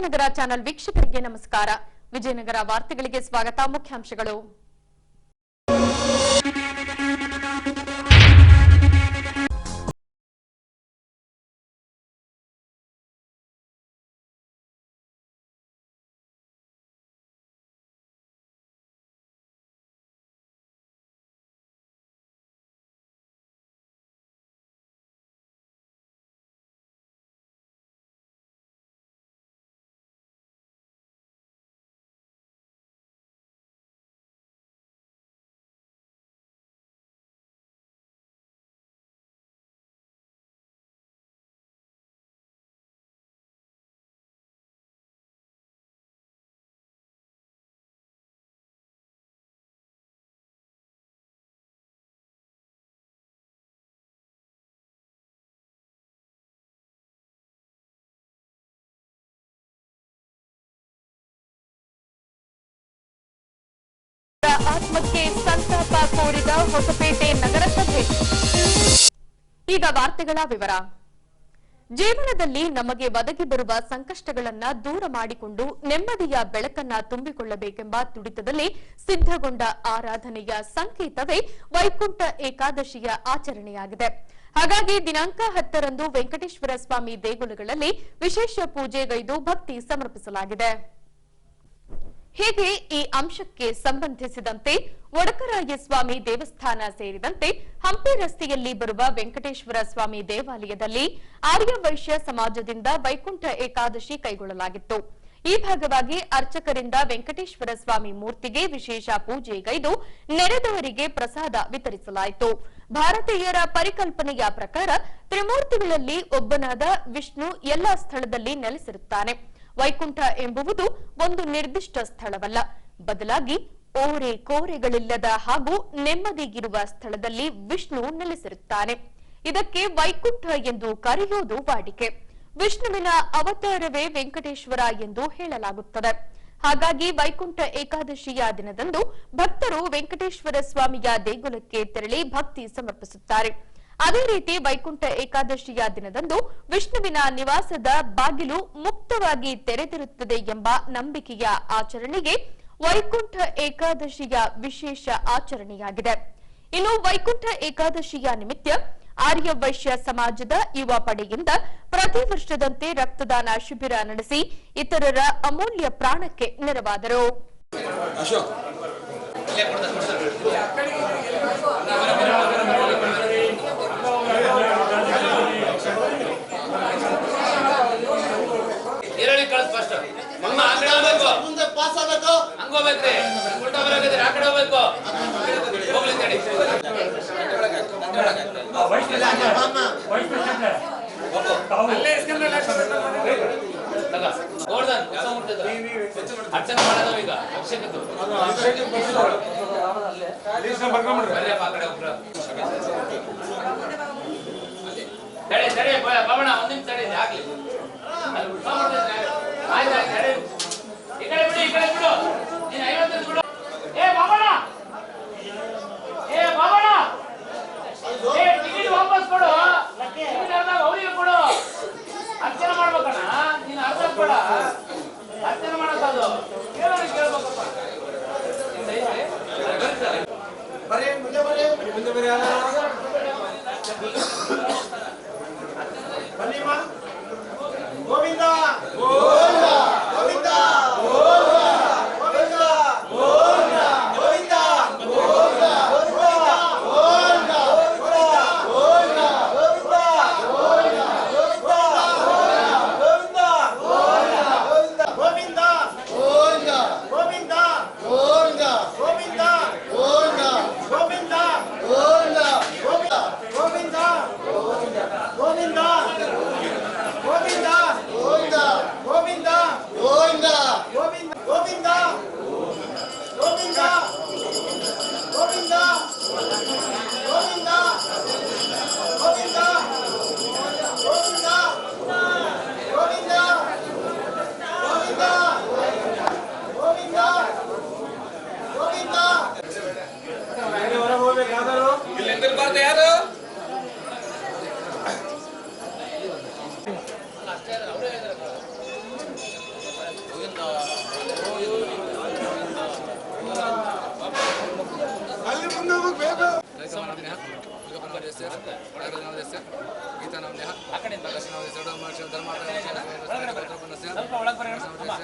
Vijayanagara channel ವೀಕ್ಷಕರಿಗೆ ನಮಸ್ಕಾರ. ವಿಜಯನಗರ ವಾರ್ತೆಗಳಿಗೆ ಸ್ವಾಗತ. ಮುಖ್ಯಾಂಶಗಳು. ಆತ್ಮಕ್ಕೆ ಸಂತಾಪ ಕೋರಿದ ಹೊಸಪೇಟೆ ನಗರಸಭೆ. ಈಗ ವಾರ್ತೆಗಳ ವಿವರ. ಜೀವನದಲ್ಲಿ ನಮಗೆ ಒದಗಿ ಬರುವ ಸಂಕಷ್ಟಗಳನ್ನು ದೂರ ಮಾಡಿಕೊಂಡು ನೆಮ್ಮದಿಯ ಬೆಳಕನ್ನ ತುಂಬಿಕೊಳ್ಳಬೇಕೆಂಬ ತುಡಿತದಲ್ಲಿ ಸಿದ್ಧಗೊಂಡ ಆರಾಧನೆಯ ಸಂಕೇತವೇ ವೈಕುಂಠ ಏಕಾದಶಿಯ ಆಚರಣೆಯಾಗಿದೆ. ಹಾಗಾಗಿ ದಿನಾಂಕ 10ರಂದು ವೆಂಕಟೇಶ್ವರ ಸ್ವಾಮಿ ದೇಗುಲಗಳಲ್ಲಿ ವಿಶೇಷ ಪೂಜೆಗೈದು ಭಕ್ತಿ ಸಮರ್ಪಿಸಲಾಗಿದೆ. ಹೀಗೆ ಈ ಅಂಶಕ್ಕೆ ಸಂಬಂಧಿಸಿದಂತೆ ಒಡಕರಾಯ ಸ್ವಾಮಿ ದೇವಸ್ಥಾನ ಸೇರಿದಂತೆ ಹಂಪಿ ರಸ್ತೆಯಲ್ಲಿ ಬರುವ ವೆಂಕಟೇಶ್ವರ ಸ್ವಾಮಿ ದೇವಾಲಯದಲ್ಲಿ ಆರ್ಯವೈಶ್ಯ ಸಮಾಜದಿಂದ ವೈಕುಂಠ ಏಕಾದಶಿ ಕೈಗೊಳ್ಳಲಾಗಿತ್ತು. ಈ ಭಾಗವಾಗಿ ಅರ್ಚಕರಿಂದ ವೆಂಕಟೇಶ್ವರ ಸ್ವಾಮಿ ಮೂರ್ತಿಗೆ ವಿಶೇಷ ಪೂಜೆಗೈದು ನೆರೆದವರಿಗೆ ಪ್ರಸಾದ ವಿತರಿಸಲಾಯಿತು. ಭಾರತೀಯರ ಪರಿಕಲ್ಪನೆಯ ಪ್ರಕಾರ ತ್ರಿಮೂರ್ತಿಗಳಲ್ಲಿ ಒಬ್ಬನಾದ ವಿಷ್ಣು ಎಲ್ಲಾ ಸ್ಥಳದಲ್ಲಿ ನೆಲೆಸಿರುತ್ತಾನೆ. ವೈಕುಂಠ ಎಂಬುವುದು ಒಂದು ನಿರ್ದಿಷ್ಟ ಸ್ಥಳವಲ್ಲ, ಬದಲಾಗಿ ಓರೆ ಕೋರೆಗಳಿಲ್ಲದ ಹಾಗೂ ನೆಮ್ಮದಿಗಿರುವ ಸ್ಥಳದಲ್ಲಿ ವಿಷ್ಣು ನೆಲೆಸಿರುತ್ತಾನೆ. ಇದಕ್ಕೆ ವೈಕುಂಠ ಎಂದು ಕರೆಯುವುದು ವಾಡಿಕೆ. ವಿಷ್ಣುವಿನ ಅವತಾರವೇ ವೆಂಕಟೇಶ್ವರ ಎಂದು ಹೇಳಲಾಗುತ್ತದೆ. ಹಾಗಾಗಿ ವೈಕುಂಠ ಏಕಾದಶಿಯ ದಿನದಂದು ಭಕ್ತರು ವೆಂಕಟೇಶ್ವರ ಸ್ವಾಮಿಯ ದೇಗುಲಕ್ಕೆ ತೆರಳಿ ಭಕ್ತಿ ಸಮರ್ಪಿಸುತ್ತಾರೆ. ಅದೇ ರೀತಿ ವೈಕುಂಠ ಏಕಾದಶಿಯ ದಿನದಂದು ವಿಷ್ಣುವಿನ ನಿವಾಸದ ಬಾಗಿಲು ಮುಕ್ತವಾಗಿ ತೆರೆದಿರುತ್ತದೆ ಎಂಬ ನಂಬಿಕೆಯ ಆಚರಣೆಗೆ ವೈಕುಂಠ ಏಕಾದಶಿಯ ವಿಶೇಷ ಆಚರಣೆಯಾಗಿದೆ. ಇನ್ನು ವೈಕುಂಠ ಏಕಾದಶಿಯ ನಿಮಿತ್ತ ಆರ್ಯವೈಶ್ಯ ಸಮಾಜದ ಯುವ ಪಡೆಯಿಂದ ಪ್ರತಿ ವರ್ಷದಂತೆ ರಕ್ತದಾನ ಶಿಬಿರ ನಡೆಸಿ ಇತರರ ಅಮೂಲ್ಯ ಪ್ರಾಣಕ್ಕೆ ನೆರವಾದರು.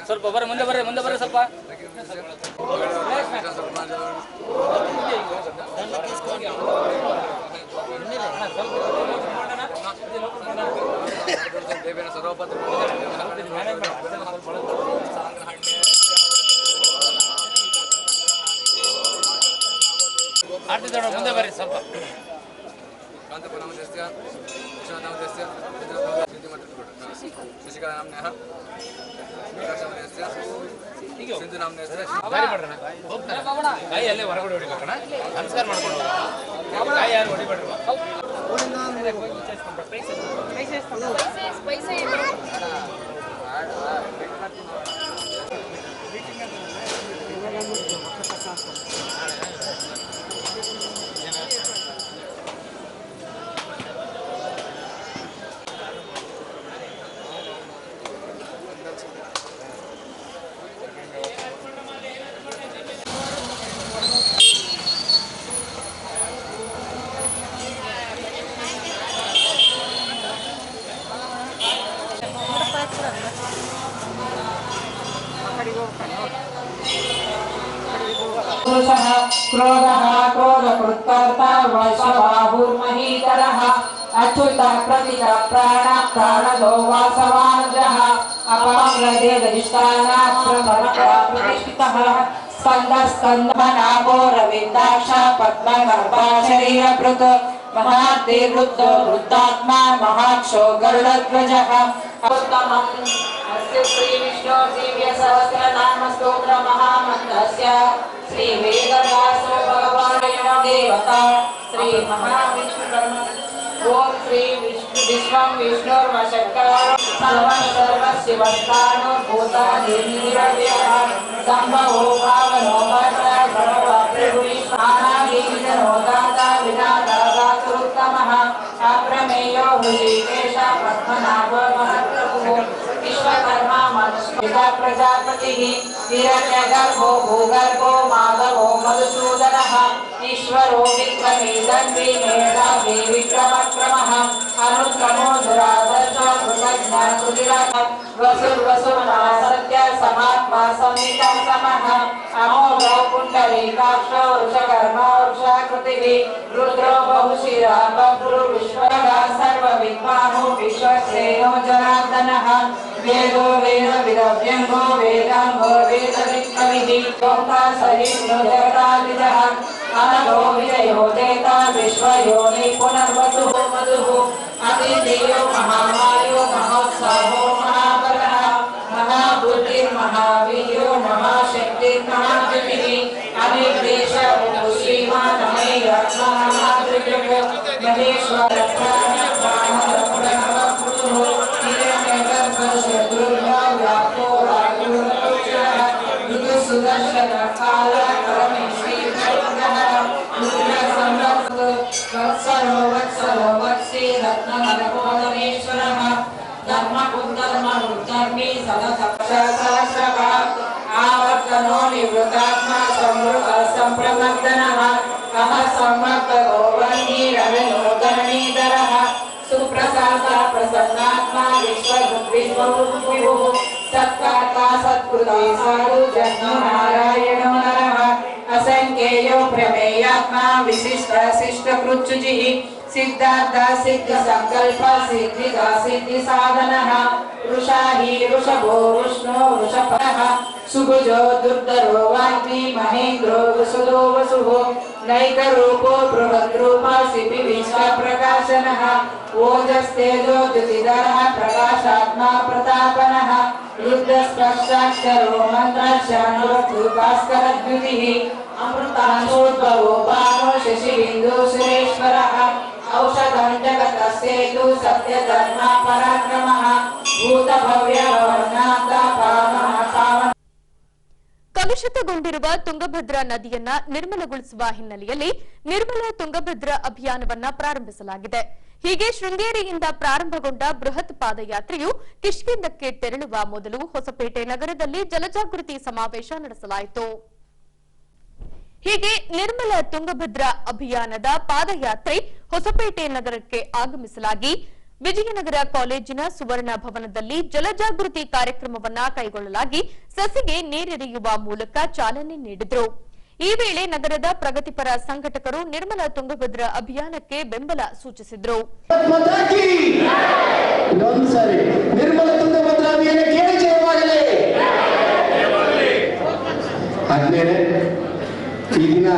ಸ್ವಲ್ಪ ಬರ್ರಿ ಮುಂದೆ ಬರ್ರಿ ಸ್ವಲ್ಪ ಆಡ್ತಿದ್ದ ಮುಂದೆ ಬರ್ರಿ ಸ್ವಲ್ಪ ಕೈ ಅಲ್ಲೇ ಹೊರಗಡೆ ಹೊಡಿಬೇಕಣ್ಣ ನಮಸ್ಕಾರ ಮಾಡ್ಕೊಂಡು ಕೈ ಯಾರು ಹೊಡಿಬೇಡ್ರಿ क्रोधः क्रोधकृत्कर्ता वैश्वबाहुर्महीधरः अच्युत प्रतित प्राण प्राणदो वासवानजः अपमग्रदेदधिष्ठानात् प्रतिष्ठितः स्कन्दस्कन्दमनाभो रविन्दाक्ष पद्मगर्भा शरीरभृत् महादेवृद्धो वृद्धात्मा महाक्षो गरुडध्वजः उत्तमम् अस्य श्रीविष्णु दिव्यसहस्रनाम स्तोत्र महामन्त्रस्य श्री वेदव्यासो भगवान् देवता श्री महाविष्णु ओम श्री विष्णु विश्वं विष्णुर्वशक्कर सर्वं सर्वशिवस्तानो भूतानिर्निरव्यः संभवो भावनो भद्रप्रभुविष्णानादीनो दाता विनादातुरुत्तमः अप्रमेयो हृषिकेश पद्मनाभो महत्प्रभुः विश्वकर्मा मनुष्य प्रजापतिः हिरण्यगर्भो भूगर्भो माधवो मधुसूदनः ईश्वरो विक्रमे दण्डी मेधावी विक्रमक्रमः अनुक्रमो दुरादर्शो कृतज्ञ सुधिरः वसुर्वसुर्मा सत्य समात्मा संहिता समः अमोघो पुण्डरीकाक्षो वृषकर्मा वृषाकृतिः रुद्रो बहुशिरा बभ्रु विश्वः सर्वविद्वानो विश्वसेनो जनार्दनः वेदो वेदविदव्यङ्गो वेदाङ्गो वेदविक्रमिः लोका सहिष्णु जगदादिजः अनघो विजयो देता विश्वयोनि पुनर्वसुः मधुः अतिदेयो महामायो महोत्सवो महाबलः महाबुद्धिर्महावीर्यो महाशक्तिर्महाद्युतिः अनिर्देश श्रीमान् महात्रिकृत महेश्वरः सुदर्शन काल वत्सरो वत्सरो वत्सी रत्नमरकोदमेश्वरः धर्मकुन्दर्मरुद्धर्मी सदसहस्रः आवर्तनो निवृतात्मा संवृत सम्प्रमर्दनः कः सम्मग्गो वह्नि रविनोदरणीधरः सुप्रसाद प्रसन्नात्मा विश्वविभुः सत्कर्ता सत्कृते साधु जन्म नारायणो नरः असंख्येयो प्रमेयात्मा विशिष्ट शिष्टकृच्युजिः सिद्धार्थ सिद्ध संकल्प सिद्धिदा सिद्धि साधनः वृषाहि वृषभो वृष्णो वृषभः सुभुजो दुर्धरो वाग्मी महेन्द्रो वसुदो वसुः नैकरूपो बृहद्रूपा सिपि विश्वप्रकाशनः ओजस्तेजो द्युतिधरः प्रकाशात्मा प्रतापनः रुद्रस्पर्शाक्षरो मन्त्रशानो भास्करद्युतिः अमृतांशोद्भवो भानो शशिबिन्दु सुरेश्वरः औषधं जगतस्येतु सत्यधर्म पराक्रमः भूतभव्यवर्णान्त पावनः पावन ಕಲುಷಿತಗೊಂಡಿರುವ ತುಂಗಭದ್ರಾ ನದಿಯನ್ನ ನಿರ್ಮಲಗೊಳಿಸುವ ಹಿನ್ನೆಲೆಯಲ್ಲಿ ನಿರ್ಮಲ ತುಂಗಭದ್ರಾ ಅಭಿಯಾನವನ್ನ ಪ್ರಾರಂಭಿಸಲಾಗಿದೆ. ಹೀಗೆ ಶೃಂಗೇರಿಯಿಂದ ಪ್ರಾರಂಭಗೊಂಡ ಬೃಹತ್ ಪಾದಯಾತ್ರೆಯು ಕಿಷ್ಕಿಂಧಕ್ಕೆ ತೆರಳುವ ಮೊದಲು ಹೊಸಪೇಟೆ ನಗರದಲ್ಲಿ ಜಲಜಾಗೃತಿ ಸಮಾವೇಶ ನಡೆಸಲಾಯಿತು. ಹೀಗೆ ನಿರ್ಮಲ ತುಂಗಭದ್ರಾ ಅಭಿಯಾನದ ಪಾದಯಾತ್ರೆ ಹೊಸಪೇಟೆ ನಗರಕ್ಕೆ ಆಗಮಿಸಲಾಗಿ ವಿಜಯನಗರ ಕಾಲೇಜಿನ ಸುವರ್ಣ ಭವನದಲ್ಲಿ ಜಲಜಾಗೃತಿ ಕಾರ್ಯಕ್ರಮವನ್ನ ಕೈಗೊಳ್ಳಲಾಗಿ ಸಸಿಗೆ ನೀರೆರೆಯುವ ಮೂಲಕ ಚಾಲನೆ ನೀಡಿದರು. ಈ ವೇಳೆ ನಗರದ ಪ್ರಗತಿಪರ ಸಂಘಟಕರು ನಿರ್ಮಲ ತುಂಗಭದ್ರಾ ಅಭಿಯಾನಕ್ಕೆ ಬೆಂಬಲ ಸೂಚಿಸಿದರು. ನಿರ್ಮಲ ತುಂಗಭದ್ರಾ ಅಭಿಯಾನಕ್ಕೆ ಜಯವಾಗಲಿ. ಆದ್ಮೇಲೆ ಈ ದಿನ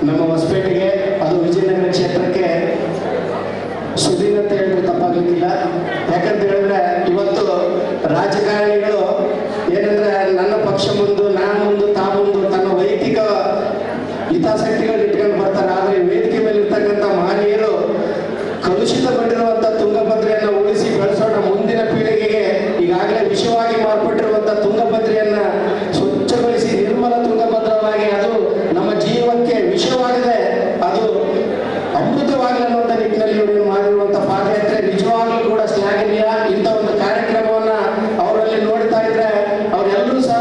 ನಮ್ಮ ಹೊಸಪೇಟೆಗೆ, ಅದು ವಿಜಯನಗರ ಕ್ಷೇತ್ರಕ್ಕೆ ಸುದೀನ ಅಂತ ಹೇಳಿದ್ರೆ ತಪ್ಪಾಗಲಿಕ್ಕಿಲ್ಲ. ಯಾಕಂತ ಹೇಳಿದ್ರೆ ಇವತ್ತು ರಾಜಕಾರಣಿಗಳು ಏನಂದ್ರೆ ನನ್ನ ಪಕ್ಷ ಮುಂದು, ನಾನು ಮುಂದು, ತಾ ಮುಂದು ತನ್ನ ವೈಯಕ್ತಿಕ ಹಿತಾಸಕ್ತಿಗಳು ಇಟ್ಕೊಂಡು ಬರ್ತಾರೆ. ಆದ್ರೆ ವೇದಿಕೆ ಮೇಲೆ ಇರ್ತಕ್ಕಂಥ ಮಹನೀಯರು ಕಲುಷಿತಗೊಂಡಿರುವಂತ ತುಂಗಭದ್ರೆಯನ್ನ ಉಳಿಸಿ ಬೆಳೆಸೋಣ, ಮುಂದಿನ ಪೀಳಿಗೆಗೆ ಈಗಾಗಲೇ ವಿಷವಾಗಿ ಮಾರ್ಪಟ್ಟಿರುವಂತ ತುಂಗಭದ್ರೆಯನ್ನ ಸ್ವಚ್ಛಗೊಳಿಸಿ ನಿರ್ಮಲ ತುಂಗಭದ್ರವಾಗಿ ಅದು ನಮ್ಮ ಜೀವಕ್ಕೆ ವಿಷವಾಗಿದೆ, ಅದು ಅಮೃತವಾಗಲಿ ಅನ್ನುವಂಥ ನಿಟ್ಟಿನಲ್ಲಿ ಇವರು ಮಾಡಿರುವಂತ ಪಾದಯಾತ್ರೆ ನಿಜವಾಗ್ಲೂ ಕೂಡ ಶ್ಲಾಘನೀಯ. ಇಂಥ ಒಂದು ಕಾರ್ಯಕ್ರಮವನ್ನ ಅವರಲ್ಲಿ ನೋಡ್ತಾ ಇದ್ರೆ ಅವರೆಲ್ಲರೂ ಸಹ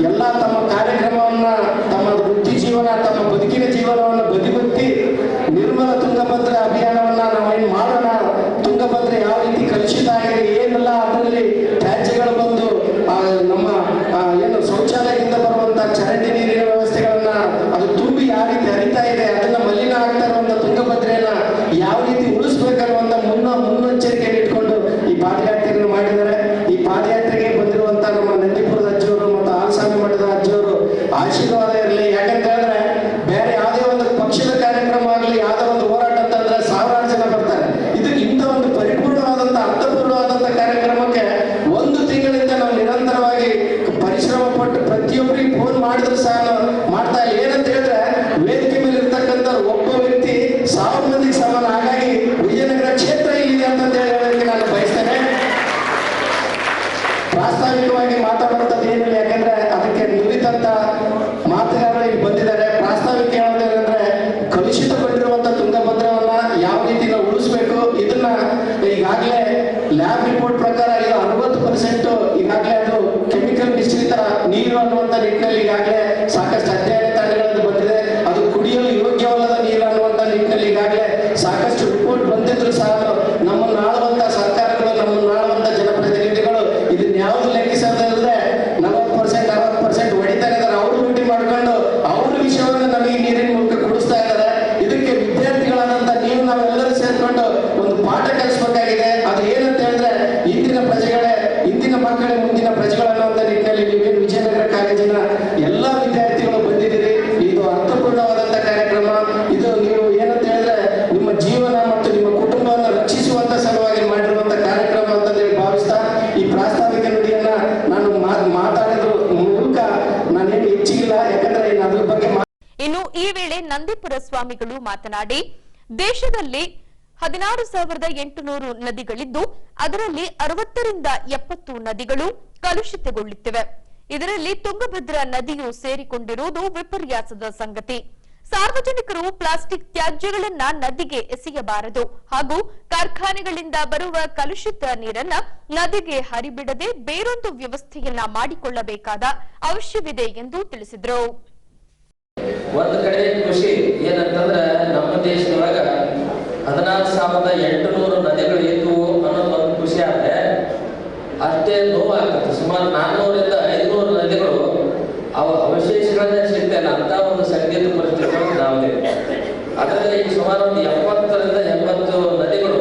ಎಲ್ಲ ತಮ್ಮ ಕಾರ್ಯಕ್ರಮವನ್ನ, ತಮ್ಮ ವೃತ್ತಿ ಜೀವನ, ತಮ್ಮ ಬದುಕಿನ ಜೀವನವನ್ನು ಬದಿಗೊತ್ತಿ ನಿರ್ಮಲ ತುಂಗಭದ್ರಾ ಅಭಿಯಾನವನ್ನ ನಾವೇನು ಮಾಡೋಣ, ತುಂಗಭದ್ರೆ ಯಾವ ರೀತಿ ಕಲುಷಿತ ಆಗಿದೆ, ಏನೆಲ್ಲ ಅದರಲ್ಲಿ ತ್ಯಾಜ್ಯಗಳು ಬಂದು ನಮ್ಮ ಏನು ಶೌಚಾಲಯದಿಂದ ಬರುವಂತ ಚರಂಡಿ ನೀರಿನ ವ್ಯವಸ್ಥೆಗಳನ್ನ ಅದು ತುಂಬಿ ಯಾವ ರೀತಿ ಹರಿತಾ ಇದೆ, ಅದನ್ನ ಮಲಿನ ಆಗ್ತಾ ಇರುವಂತ ತುಂಗಭದ್ರೆಯನ್ನ ಯಾವ ರೀತಿ ಉಳಿಸ್ಬೇಕನ್ನುವಂತ ಮುನ್ನೆಚ್ಚರಿಕೆಯನ್ನು ಇಟ್ಕೊಂಡು ಈ ಪಾದಯಾತ್ರೆಯನ್ನು ಮಾಡಿದ್ದಾರೆ. ಈ ಪಾದಯಾತ್ರೆಗೆ ಬಂದಿರುವಂತ ನಮ್ಮ ನಂದಿಪುರದ ಅಜ್ಜಿಯವರು ಮತ್ತು ಆಲ್ಸಾಮಿ ಮಠದ ಅಜ್ಜಿಯವರು ಆಶೀರ್ವಾದ ಇರಲಿ. ಯಾಕಂತ ಹೇಳಿದ್ರೆ ಬೇರೆ ಯಾವುದೇ ಒಂದು ಪಕ್ಷದ ಕಾರ್ಯಕ್ರಮ ಆಗಲಿ, ಯಾವುದೋ ಒಂದು ಹೋರಾಟ ಅಂತಂದ್ರೆ ಸಾವಿರಾರು ಜನ ಬರ್ತಾರೆ. ಇದು ಇಂಥ ಒಂದು ಪರಿಪೂರ್ಣವಾದಂತ ಅರ್ಥಪೂರ್ಣವಾದಂತ ಕಾರ್ಯಕ್ರಮಕ್ಕೆ ಒಂದು ತಿಂಗಳಿಂದ ನಾವು ನಿರಂತರವಾಗಿ ಪರಿಶ್ರಮ ಪಟ್ಟು ಪ್ರತಿಯೊಬ್ಬರಿಗೆ ಫೋನ್ ಮಾಡಿದ್ರು ಸಹ ಮಾಡ್ತಾ ಇಲ್ಲ. ಏನಂತ ಹೇಳಿದ್ರೆ ವೇದಿಕೆ ಮೇಲೆ ಇರ್ತಕ್ಕಂಥ ಒಬ್ಬ ವ್ಯಕ್ತಿ 1000 ಮಂದಿಗೆ ಸಮಾನ. ಹಾಗಾಗಿ ವಿಜಯನಗರ ಕ್ಷೇತ್ರ ಇಲ್ಲಿದೆ ಅಂತ ಹೇಳೋದಕ್ಕೆ ನಾನು ಬಯಸ್ತೇನೆ. ಪ್ರಾಸ್ತಾವಿಕವಾಗಿ ಮಾತಾಡುವಂಥದ್ದು ಏನಿಲ್ಲ, ಯಾಕಂದ್ರೆ ಅದಕ್ಕೆ ನುರಿತಂತ ಮಾತುಗಾರರು ಇಲ್ಲಿ ಬಂದಿದ್ದಾರೆ. ಪ್ರಾಸ್ತಾವಿಕ ಹೇಳೋದೇನೆಂದ್ರೆ ಕಲುಷಿತಗೊಂಡಿರುವಂತ ತುಂಗಭದ್ರವನ್ನ ಯಾವ ರೀತಿ ನಾವು ಉಳಿಸ್ಬೇಕು, ಇದನ್ನ ಈಗಾಗಲೇ ಲ್ಯಾಬ್ ರಿಪೋರ್ಟ್ ಪ್ರಕಾರ ಇದು 60% ಈಗಾಗಲೇ ಅದು ಕೆಮಿಕಲ್ ಮಿಶ್ರಿತ ನೀರು ಅನ್ನುವಂಥ ನಿಟ್ಟಿನಲ್ಲಿ ಈಗಾಗಲೇ ಸಾಕಷ್ಟು ಅಧ್ಯಯನ ತಂಡಗಳಲ್ಲಿ ಬಂದಿದೆ. ಅದು ಕುಡಿಯಲು ಯೋಗ್ಯವಲ್ಲದ ನೀರು ಅನ್ನುವಂಥ ನಿಟ್ಟಿನಲ್ಲಿ ಈಗಾಗಲೇ ಸಾಕಷ್ಟು ರಿಪೋರ್ಟ್ ಬಂದಿದ್ರು ಸಹ ನಮ್ಮನ್ನು ಆಳುವಂತ ಸರ್ಕಾರಗಳು, ನಮ್ಮನ್ನು ಆಳುವಂತ ಜನಪ್ರತಿನಿಧಿಗಳು ಇದನ್ನ ಯಾವ್ದು ಲೆಕ್ಕಿಸೋದಿಲ್ಲದೆ 40% 60% ಹೊಡಿತಾ ಇದ್ದಾರೆ. ಅವರು ಡ್ಯೂಟಿ ಮಾಡ್ಕೊಂಡು ಅವ್ರ ವಿಷಯವನ್ನು ನಮಗೆ ನೀರಿನ ಮೂಲಕ ಕೊಡಿಸ್ತಾ ಇದ್ದಾರೆ. ಇದಕ್ಕೆ ವಿದ್ಯಾರ್ಥಿಗಳಾದಂತ ನೀವು ನಾವೆಲ್ಲರೂ ಸೇರ್ಕೊಂಡು ಒಂದು ಪಾಠ ಕಲಿಸಬೇಕಾಗಿದೆ. ಅದು ಏನಂತ ಹೇಳಿದ್ರೆ ಇಂದಿನ ಪ್ರಜೆಗಳೇ, ಇಂದಿನ ಮಕ್ಕಳೇ ಮುಂದಿನ ಪ್ರಜೆಗಳು ಅನ್ನುವಂಥ ನಿಟ್ಟಿನಲ್ಲಿ ನೀವೇನು ವಿಜಯನಗರ ಕಾಲೇಜಿನ ಎಲ್ಲಾ ವಿದ್ಯಾರ್ಥಿಗಳು ಬಂದಿದ್ದೀರಿ. ಇದು ಅರ್ಥಪೂರ್ಣವಾದಂತ ಕಾರ್ಯಕ್ರಮ. ಇದು ನೀವು ಏನಂತ ಹೇಳಿದ್ರೆ ನಿಮ್ಮ ಜೀವನ ಮತ್ತು ನಿಮ್ಮ ಕುಟುಂಬವನ್ನು ರಕ್ಷಿಸುವಂತ ಸಲುವಾಗಿ ಮಾಡಿರುವಂತ ಕಾರ್ಯಕ್ರಮ ಅಂತ ಹೇಳಿ ಭಾವಿಸ್ತಾ ಈ ಪ್ರಾಸ್ತಾವಿಕ ನುಡಿಯನ್ನ ನಾನು ಮಾತಾಡಿದ್ರ ಮೂಲಕ ನಾನೇನು ಹೆಚ್ಚಿಗಿಲ್ಲ, ಯಾಕಂದ್ರೆ ಇನ್ನು ಅದ್ರ ಬಗ್ಗೆ. ಇನ್ನು ಈ ವೇಳೆ ನಂದಿಪುರ ಸ್ವಾಮಿಗಳು ಮಾತನಾಡಿ, ದೇಶದಲ್ಲಿ 16,800 ನದಿಗಳಿದ್ದು ಅದರಲ್ಲಿ 60ರಿಂದ 70 ನದಿಗಳು ಕಲುಷಿತಗೊಳ್ಳುತ್ತಿವೆ. ಇದರಲ್ಲಿ ತುಂಗಭದ್ರಾ ನದಿಯು ಸೇರಿಕೊಂಡಿರುವುದು ವಿಪರ್ಯಾಸದ ಸಂಗತಿ. ಸಾರ್ವಜನಿಕರು ಪ್ಲಾಸ್ಟಿಕ್ ತ್ಯಾಜ್ಯಗಳನ್ನ ನದಿಗೆ ಎಸೆಯಬಾರದು ಹಾಗೂ ಕಾರ್ಖಾನೆಗಳಿಂದ ಬರುವ ಕಲುಷಿತ ನೀರನ್ನ ನದಿಗೆ ಹರಿಬಿಡದೆ ಬೇರೊಂದು ವ್ಯವಸ್ಥೆಯನ್ನ ಮಾಡಿಕೊಳ್ಳಬೇಕಾದ ಅವಶ್ಯವಿದೆ ಎಂದು ತಿಳಿಸಿದರು. ಒಂದು ಕಡೆ ಖುಷಿ ಏನಂತಂದ್ರೆ ನಮ್ಮ ದೇಶದೊಳಗ 16,800 ನದಿಗಳು ಇದ್ವು ಅನ್ನೋದು ಒಂದು ಖುಷಿ ಆದ್ರೆ ಅಷ್ಟೇ ನೋವಾಗುತ್ತೆ. ಸುಮಾರು 400ರಿಂದ 500 ನದಿಗಳು ಅವ ಅವಶೇಷಗಳನ್ನೇ ಸಿಗ್ತಾ ಇಲ್ಲ ಅಂತ ಒಂದು ಸಂಗೀತ ಪರಿಸ್ಥಿತಿ ನಾವಿದೆ. ಅದರಲ್ಲಿ ಸುಮಾರು ಒಂದು 70ರಿಂದ 80 ನದಿಗಳು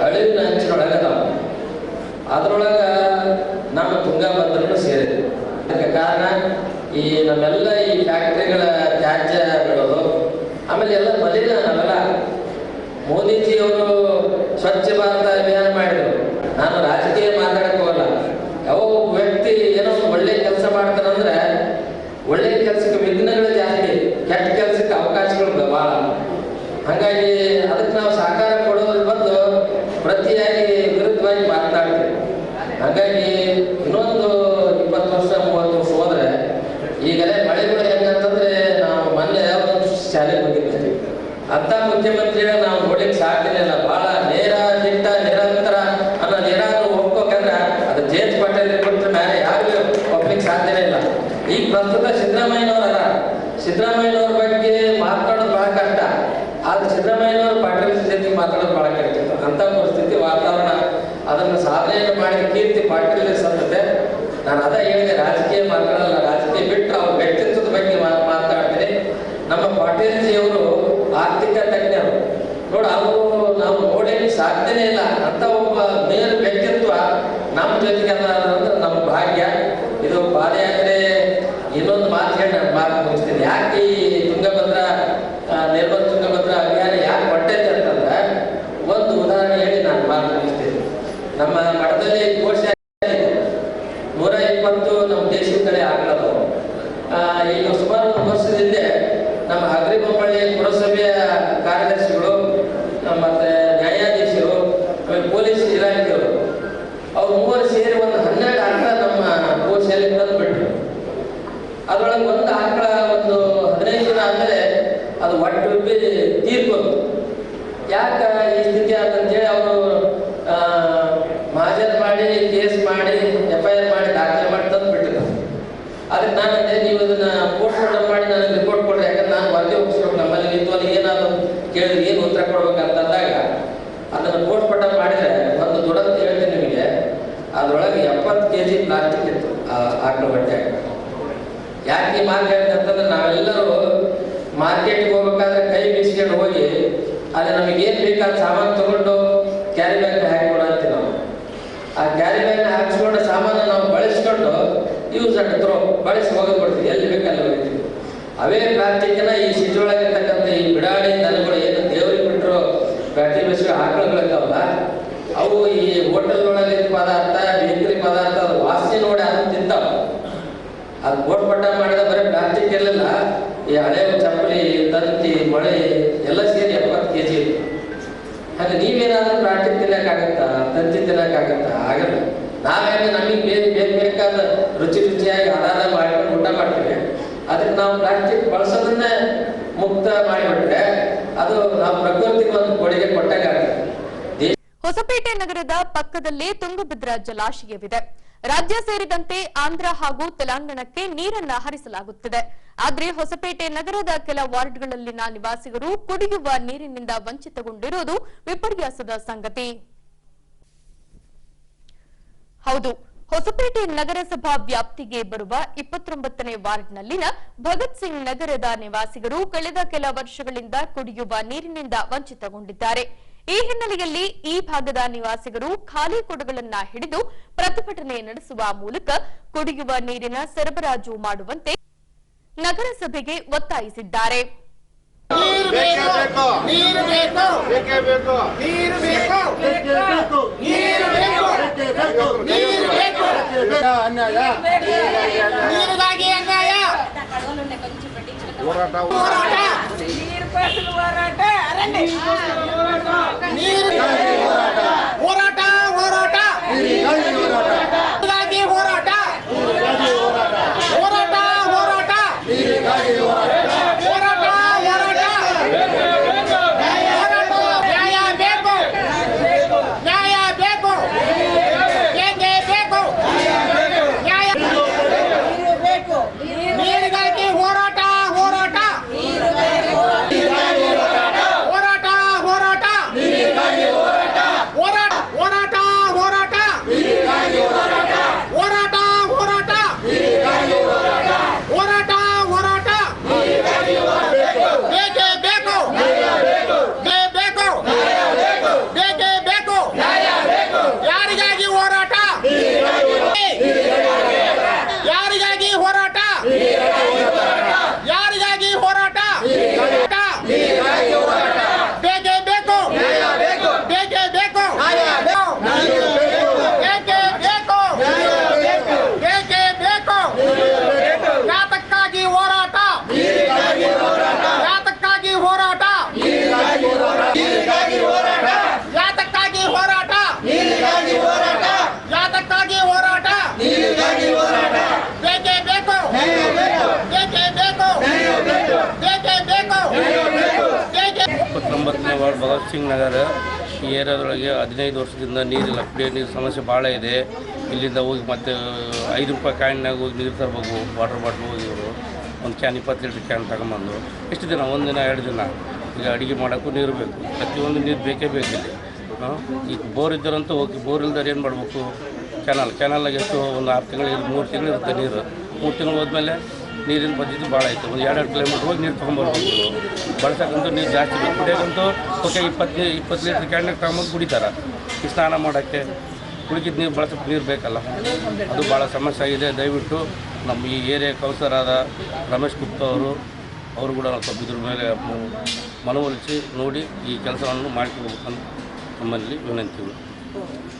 ಅಳಿವಿನ ಅಂಚಿನೊಳಗದಾವ. ಅದರೊಳಗ ನಮ್ಮ ತುಂಗಭದ್ರನು ಸೇರಿದೆ. ಅದಕ್ಕೆ ಕಾರಣ ಈ ನಮ್ಮೆಲ್ಲ ಈ ಫ್ಯಾಕ್ಟ್ರಿಗಳ ತ್ಯಾಜ್ಯ ಬಿಡೋದು, ಆಮೇಲೆ ಎಲ್ಲ ಮಲಿನ. ನಾವೆಲ್ಲ ಮೋದಿಜಿಯವರು ಸ್ವಚ್ಛ ಭಾರತ ಅಭಿಯಾನ ಮಾಡಿದ್ರು. ನಾನು ರಾಜಕೀಯ ಮಾತಾಡಕ್ಕೆ ಹೋಗಲ್ಲ. ಯಾವ ವ್ಯಕ್ತಿ ಏನೋ ಒಳ್ಳೆ ಕೆಲಸ ಮಾಡ್ತಾರಂದ್ರೆ ಒಳ್ಳೆ ಕೆಲಸಕ್ಕೆ ವಿಘ್ನಗಳು ಜಾಸ್ತಿ, ಕೆಟ್ಟ ಕೆಲಸಕ್ಕೆ ಅವಕಾಶಗಳು ಬಹಳ. ಹಾಗಾಗಿ ಅದಕ್ಕೆ ನಾವು ಸಹಕಾರ ಕೊಡೋದ್ರ ಬಂದು ಪ್ರತಿಯಾಗಿ ವಿರುದ್ಧವಾಗಿ ಮಾತನಾಡ್ತೀವಿ. ಹಾಗಾಗಿ ಇನ್ನೊಂದು 20 ವರ್ಷ 30 ವರ್ಷ ಹೋದ್ರೆ ಈಗಲೇ ಮಳೆಗಳು ಹೆಂಗಂತಂದ್ರೆ ನಾವು ಮೊನ್ನೆ ಒಂದು ಶಾಲೆಗೆ ಹೋಗಿರ್ತೀವಿ ಅಂತ ಮುಖ್ಯಮಂತ್ರಿಗಳು ನಾವು ನೋಡ್ಲಿಕ್ಕೆ ಸಾಧ್ಯವಿಲ್ಲ. ಬಹಳ ನೇರ ದಿಟ್ಟ ನಿರಂತರ ಅನ್ನೋದು ಏನಾದ್ರು ಒಪ್ಕೋಕಂದ್ರೆ ಅದು ಜೇಮ್ಸ್ ಪಟೇಲ್ ಕೊಟ್ಟರೆ ಮೇಲೆ ಯಾರು ಒಪ್ಲಿಕ್ಕೆ ಸಾಧ್ಯನೇ ಇಲ್ಲ. ಈಗ ಪ್ರಸ್ತುತ ಸಿದ್ದರಾಮಯ್ಯನವರ ಬಗ್ಗೆ ಮಾತಾಡೋದು ಬಹಳ ಕಷ್ಟ. ಆದ್ರೆ ಸಿದ್ದರಾಮಯ್ಯನವರು ಪಾಟೀಲ್ ಜೊತೆಗೆ ಮಾತಾಡೋದು ಬಹಳ ಕಷ್ಟ. ಅಂತ ಪರಿಸ್ಥಿತಿ ವಾದ ಅದನ್ನು ಸಾಧನೆಯನ್ನು ಮಾಡಿದ ಕೀರ್ತಿ ಪಾಟೀಲ್ ಸತ್ತತೆ. ನಾನು ಅದ ಹೇಳಿದೆ, ರಾಜಕೀಯ ಮಾತಾಡಲ್ಲ, ರಾಜಕೀಯ ಬಿಟ್ಟು ಅವ್ರ ವ್ಯಕ್ತಿತ್ವದ ಬಗ್ಗೆ ಮಾತಾಡ್ತೀನಿ. ನಮ್ಮ ಪಾಟೀಲ್ಜಿಯವರು ಆರ್ಥಿಕ ತಜ್ಞರು ನೋಡು, ಅವರು ನಾವು ನೋಡಿ ಸಾಧ್ಯನೇ ಇಲ್ಲ ಅಂತ ಒಬ್ಬ ಮೇಲ್ ವ್ಯಕ್ತಿತ್ವ ನಮ್ಮ ಜೊತೆಗೆ ಅಂದ್ರೆ ನಮ್ಮ ಭಾಗ್ಯ. ಇದು ಪಾದಯಾತ್ರೆ ಇನ್ನೊಂದು ಮಾತು ಹೇಳಿ ನಾನು ಮಾತು ಮುಗಿಸ್ತೀನಿ. ಯಾಕೆ ಈ ತುಂಗಭದ್ರಾ ನಿರ್ಮಲ ತುಂಗಭದ್ರಾ ಅಭಿಯಾನ ಯಾಕೆ ಹೊಟ್ಟೈತೆ ಅಂತಂದ್ರೆ ಒಂದು ಉದಾಹರಣೆ ಹೇಳಿ ನಾನು ಮಾತು ಮುಗಿಸ್ತೀನಿ. ನಮ್ಮ ಮಠದಲ್ಲಿ ಕೋಶ 120 ನಮ್ಮ ದೇಶದ ಕಡೆ ಆಗ್ಲದವು. ಈಗ ಸುಮಾರು 1 ವರ್ಷದ ಹಿಂದೆ ನಮ್ಮ ಹಗರಿಬೊಮ್ಮಳ್ಳಿ ಪುರಸಭೆಯ ಕಾರ್ಯದರ್ಶಿಗಳು ಮತ್ತೆ ನ್ಯಾಯಾಧೀಶರು ಆಮೇಲೆ ಪೊಲೀಸ್ ಇಲಾಖೆಯವರು ಅವ್ರು ಮೂವರು ಸೇರಿ ಒಂದು 12 ಆಕಳ ನಮ್ಮ ಕೋಶದಲ್ಲಿ ತಂದುಬಿಟ್ರು. ಅದರೊಳಗೆ ಒಂದು ಆಕಳ ಒಂದು 15 ದಿನ ಆದಮೇಲೆ ಅದು ಒಟ್ಟು ತೀರ್ಕೊಂಡು ಯಾಕೆ ಈ ಸ್ಥಿತಿ ಅಂತಂತೇಳಿ ಅವರು ಮಹಾಜನ್ ಮಾಡಿ ಕೇಸ್ ಮಾಡಿ FIR ಮಾಡಿ ದಾಖಲೆ ಮಾಡಿ ತಂದು ಬಿಟ್ಟಿದ್ರು. ಅದಕ್ಕೆ ನಾನು ಅಂದೆ, ನೀವು ಇದನ್ನ ಪೋಸ್ಟ್ ಮಾರ್ಟಮ್ ಮಾಡಿ ನನಗೆ ರಿಪೋರ್ಟ್ ಕೊಡ್ರಿ, ಯಾಕಂದ್ರೆ ನಾನು ವರದಿ ಹೋಗಿಸ್ಬೇಕು, ನಮ್ಮಲ್ಲಿ ನಿಂತು ಏನಾದ್ರು ಕೇಳಿದ್ರೆ ಏನು ಉತ್ತರ ಕೊಡ್ಬೇಕಂತಂದಾಗ ಅದನ್ನು ಪೋಸ್ಟ್ ಮಾರ್ಟಮ್ ಮಾಡಿದ್ರೆ ಒಂದು ದೊಡ್ಡದು ಹೇಳ್ತೀನಿ ನಿಮಗೆ, ಅದರೊಳಗೆ 70 kg ಪ್ಲಾಸ್ಟಿಕ್ ಇತ್ತು ಆಕಳ ಹೊಟ್ಟೆ. ಯಾಕೆ ಈ ಮಾರ್ಕ್ ಅಂತಂದ್ರೆ ನಾವೆಲ್ಲರೂ ಮಾರ್ಕೆಟ್ಗೆ ಹೋಗ್ಬೇಕಾದ್ರೆ ಕೈ ಬೀಸ್ಕೊಂಡು ಹೋಗಿ ಅಲ್ಲಿ ನಮಗೇನು ಬೇಕಾದ ಸಾಮಾನು ತಗೊಂಡು ಕ್ಯಾರಿ ಬ್ಯಾಗ್ನ ಹಾಕಿಕೊಡ ಅಂತೀವಿ ನಾವು. ಆ ಕ್ಯಾರಿ ಬ್ಯಾಗ್ನ ಹಾಕಿಸ್ಕೊಂಡು ಸಾಮಾನು ನಾವು ಬಳಸ್ಕೊಂಡು ಯೂಸ್ ಅಂಡ್ ಥ್ರೋ ಬಳಸಿ ಹೋಗಿಬಿಡ್ತೀವಿ, ಎಲ್ಲಿ ಬೇಕಲ್ಲಿ ಹೋಗ್ತೀವಿ. ಅವೇ ಪ್ಲಾಸ್ಟಿಕ್ನ ಈ ಸಿಟಿ ಒಳಗಿರ್ತಕ್ಕಂಥ ಈ ಬಿಡಾಡಿ ದನಗಳು ಏನು ದೇವ್ರಿಗೆ ಬಿಟ್ಟರು ಬ್ಯಾಟ್ರಿ ಬಸ್ಗಳು ಆಕಳುಗಳಿರ್ತಾವಲ್ಲ, ಅವು ಈ ಹೋಟೆಲ್ ಒಳಗೆ ಪದಾರ್ಥ ಬೇಕರಿ ಪದಾರ್ಥ ವಾಸನೆ ನೋಡಿ ಅದನ್ನು ತಿಂತಾವ. ಅದು ಬೋಟ್ ಪಟ್ಟ ಮಾಡಿದ ಬರೀ ಪ್ಲಾಸ್ಟಿಕ್ ಇರಲಿಲ್ಲ, ಈ ಹಳೆ ಚಪ್ಪಲಿ ತಂತಿ ಮಳೆ ಎಲ್ಲ ಸೇರಿ 70 kg ಇತ್ತು. ಹಾಗೆ ನೀವೇನಾದ್ರೂ ಪ್ಲಾಸ್ಟಿಕ್ ತಿನ್ನಕ್ಕಾಗತ್ತಾ, ತಂತಿ ತಿನ್ನಕ್ಕಾಗತ್ತಾ? ಆಗಲ್ಲ. ನಾವೇನು ನಮಗೆ ಬೇಕಾದ ರುಚಿಯಾಗಿ ಆಧಾರ ಮಾಡ್ಕೊಂಡು ಊಟ ಮಾಡ್ತೀವಿ. ಅದಕ್ಕೆ ನಾವು ಪ್ಲಾಸ್ಟಿಕ್ ಬಳಸೋದನ್ನೇ ಮುಕ್ತ ಮಾಡಿಬಿಟ್ರೆ ಅದು ನಾವು ಪ್ರಕೃತಿಗೆ ಒಂದು ಕೊಡುಗೆ ಕೊಟ್ಟಾಗುತ್ತೆ. ಹೊಸಪೇಟೆ ನಗರದ ಪಕ್ಕದಲ್ಲೇ ತುಂಗಭದ್ರಾ ಜಲಾಶಯವಿದೆ. ರಾಜ್ಯ ಸೇರಿದಂತೆ ಆಂಧ್ರ ಹಾಗೂ ತೆಲಂಗಾಣಕ್ಕೆ ನೀರನ್ನ ಹರಿಸಲಾಗುತ್ತಿದೆ. ಆದ್ರೆ ಹೊಸಪೇಟೆ ನಗರದ ಕೆಲ ವಾರ್ಡ್ಗಳಲ್ಲಿನ ನಿವಾಸಿಗರು ಕುಡಿಯುವ ನೀರಿನಿಂದ ವಂಚಿತಗೊಂಡಿರುವುದು ವಿಪರ್ಯಾಸದ ಸಂಗತಿ. ಹೌದು, ಹೊಸಪೇಟೆ ನಗರಸಭಾ ವ್ಯಾಪ್ತಿಗೆ ಬರುವ 29ನೇ ವಾರ್ಡ್ನಲ್ಲಿನ ಭಗತ್ ಸಿಂಗ್ ನಗರದ ನಿವಾಸಿಗರು ಕಳೆದ ಕೆಲ ವರ್ಷಗಳಿಂದ ಕುಡಿಯುವ ನೀರಿನಿಂದ ವಂಚಿತಗೊಂಡಿದ್ದಾರೆ. ಈ ಹಿನ್ನೆಲೆಯಲ್ಲಿ ಈ ಭಾಗದ ನಿವಾಸಿಗರು ಖಾಲಿ ಕೊಡಗಳನ್ನ ಹಿಡಿದು ಪ್ರತಿಭಟನೆ ನಡೆಸುವ ಮೂಲಕ ಕುಡಿಯುವ ನೀರಿನ ಸರಬರಾಜು ಮಾಡುವಂತೆ ನಗರಸಭೆಗೆ ಒತ್ತಾಯಿಸಿದ್ದಾರೆ. ವಾರ್ಡ್ ಭಗತ್ ಸಿಂಗ್ ನಗರ ಈ ಏರಿಯಾದೊಳಗೆ 15 ವರ್ಷದಿಂದ ನೀರಿಲ್ಲ, ಕುಡಿಯೋ ನೀರು ಸಮಸ್ಯೆ ಭಾಳ ಇದೆ. ಇಲ್ಲಿಂದ ಹೋಗಿ ಮತ್ತೆ 5 ರೂಪಾಯಿ ಕ್ಯಾನ್ನಾಗ ಹೋಗಿ ನೀರು ತರಬೇಕು. ವಾಟರ್ ಬಾಟ್ಲ್ ಹೋಗಿ ಇವರು ಒಂದು ಕ್ಯಾನ್ 20 ಲೀಟ್ರ್ ಕ್ಯಾನ್ ತಗೊಂಬಂದು ಎಷ್ಟು ದಿನ, 1 ದಿನ 2 ದಿನ ಈಗ ಅಡುಗೆ ಮಾಡೋಕ್ಕೂ ನೀರು ಬೇಕು, ಪ್ರತಿಯೊಂದು ನೀರು ಬೇಕೇ ಬೇಕಿಲ್ಲ. ಈಗ ಬೋರ್ ಇದ್ದಾರಂತೂ ಹೋಗಿ ಬೋರ್ ಇಲ್ದಾರೆ ಏನು ಮಾಡಬೇಕು? ಕೆನಾಲ್ನಾಗ ಎಷ್ಟು ಒಂದು 6 ತಿಂಗಳು 3 ತಿಂಗಳು ಇರುತ್ತೆ ನೀರು. 3 ತಿಂಗಳು ಹೋದ್ಮೇಲೆ ನೀರಿನ ಪದ್ಧತಿ ಭಾಳ ಐತೆ. ಒಂದು 2 ಕಿಲೋಮೀಟ್ರ್ ಹೋಗಿ ನೀರು ತೊಗೊಂಬರ್ಬೇಕು. ಬಳಸೋಕ್ಕಂತೂ ನೀರು ಜಾಸ್ತಿ ಬೇಕು. ಕುಡಿಯೋಕ್ಕಂತೂ ಓಕೆ 20 ಲೀಟ್ರ್ ಕ್ಯಾನ್ನಾಗ ತಗೊಂಬಂದು ಕುಡಿತಾರೆ. ಈ ಸ್ನಾನ ಮಾಡೋಕ್ಕೆ ಕುಡಿಕಿದ ನೀರು ಬಳಸೋಕ್ಕೆ ನೀರು ಬೇಕಲ್ಲ, ಅದು ಭಾಳ ಸಮಸ್ಯೆ ಆಗಿದೆ. ದಯವಿಟ್ಟು ನಮ್ಮ ಈ ಏರಿಯಾ ಕೌನ್ಸಿಲರ್ ಆದ ರಮೇಶ್ ಗುಪ್ತಾ ಅವರು ಕೂಡ ಸ್ವಲ್ಪ ಇದ್ರ ಮೇಲೆ ಮನವೊಲಿಸಿ ನೋಡಿ ಈ ಕೆಲಸವನ್ನು ಮಾಡಿಕೊಡ್ಬೇಕಂತ ನಮ್ಮಲ್ಲಿ ವಿನಂತಿಗಳು.